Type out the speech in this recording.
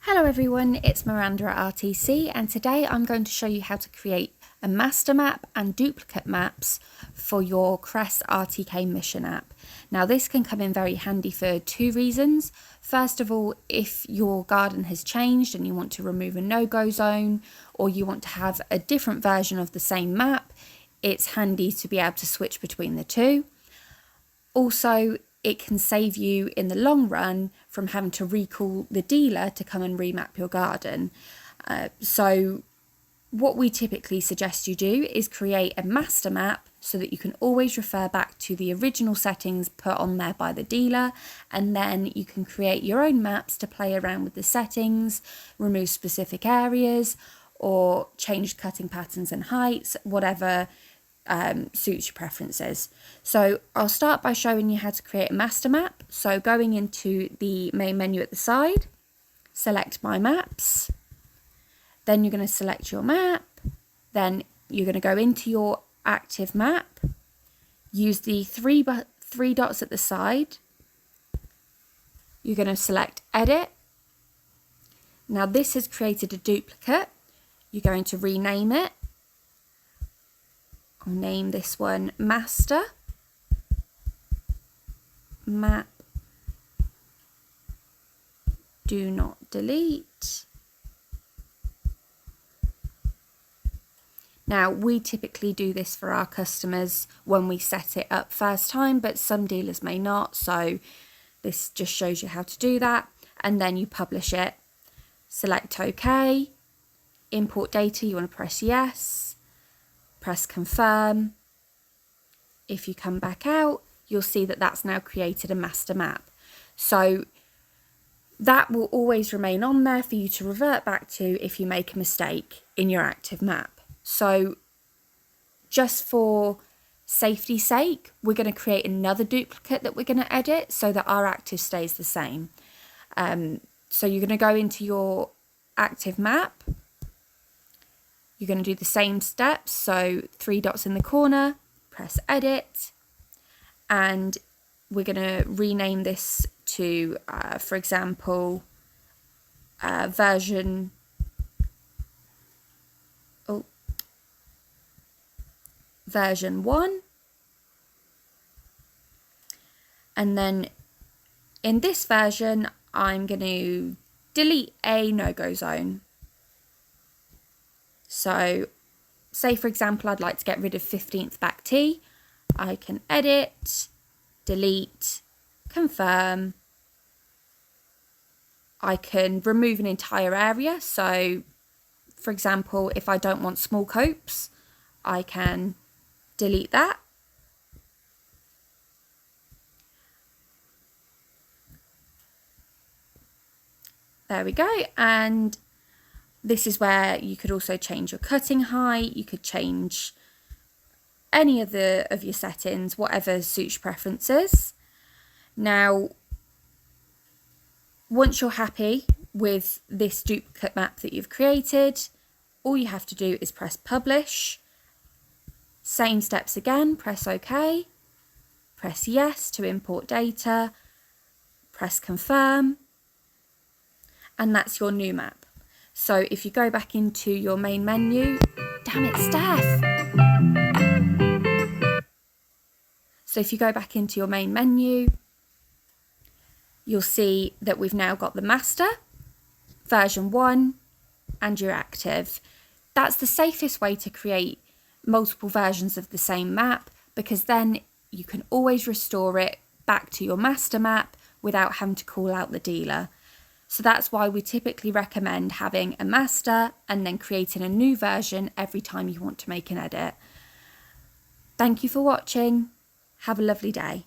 Hello everyone, it's Miranda at RTC, and today I'm going to show you how to create a master map and duplicate maps for your Crest RTK Mission app. Now this can come in very handy for two reasons. First of all, if your garden has changed and you want to remove a no-go zone, or you want to have a different version of the same map, it's handy to be able to switch between the two. Also, it can save you in the long run from having to recall the dealer to come and remap your garden. So what we typically suggest you do is create a master map so that you can always refer back to the original settings put on there by the dealer, and then you can create your own maps to play around with the settings, remove specific areas, or change cutting patterns and heights, whatever suits your preferences. So I'll start by showing you how to create a master map. So going into the main menu at the side, select My Maps, then you're going to select your map, then you're going to go into your active map, use the three dots at the side, you're going to select Edit. Now this has created a duplicate, you're going to rename it. I'll name this one Master Map. Do not delete. Now, we typically do this for our customers when we set it up first time, but some dealers may not. So this just shows you how to do that. And then you publish it. Select OK. Import data, you want to press yes. Press confirm. If you come back out, you'll see that that's now created a master map. So that will always remain on there for you to revert back to if you make a mistake in your active map. So just for safety's sake, we're going to create another duplicate that we're going to edit so that our active stays the same. So you're going to go into your active map. You're going to do the same steps, so three dots in the corner, press edit, and we're going to rename this to, for example, version 1. And then in this version, I'm going to delete a no-go zone. So say, for example, I'd like to get rid of 15th back T. I can edit, delete, confirm. I can remove an entire area. So, for example, if I don't want small copes, I can delete that. There we go. And this is where you could also change your cutting height. You could change any of your settings, whatever suits your preferences. Now, once you're happy with this duplicate map that you've created, all you have to do is press publish. Same steps again, press OK, press yes to import data, press confirm, and that's your new map. So if you go back into your main menu, damn it, Steph. So if you go back into your main menu, you'll see that we've now got the master, version 1, and your active. That's the safest way to create multiple versions of the same map, because then you can always restore it back to your master map without having to call out the dealer. So that's why we typically recommend having a master and then creating a new version every time you want to make an edit. Thank you for watching. Have a lovely day.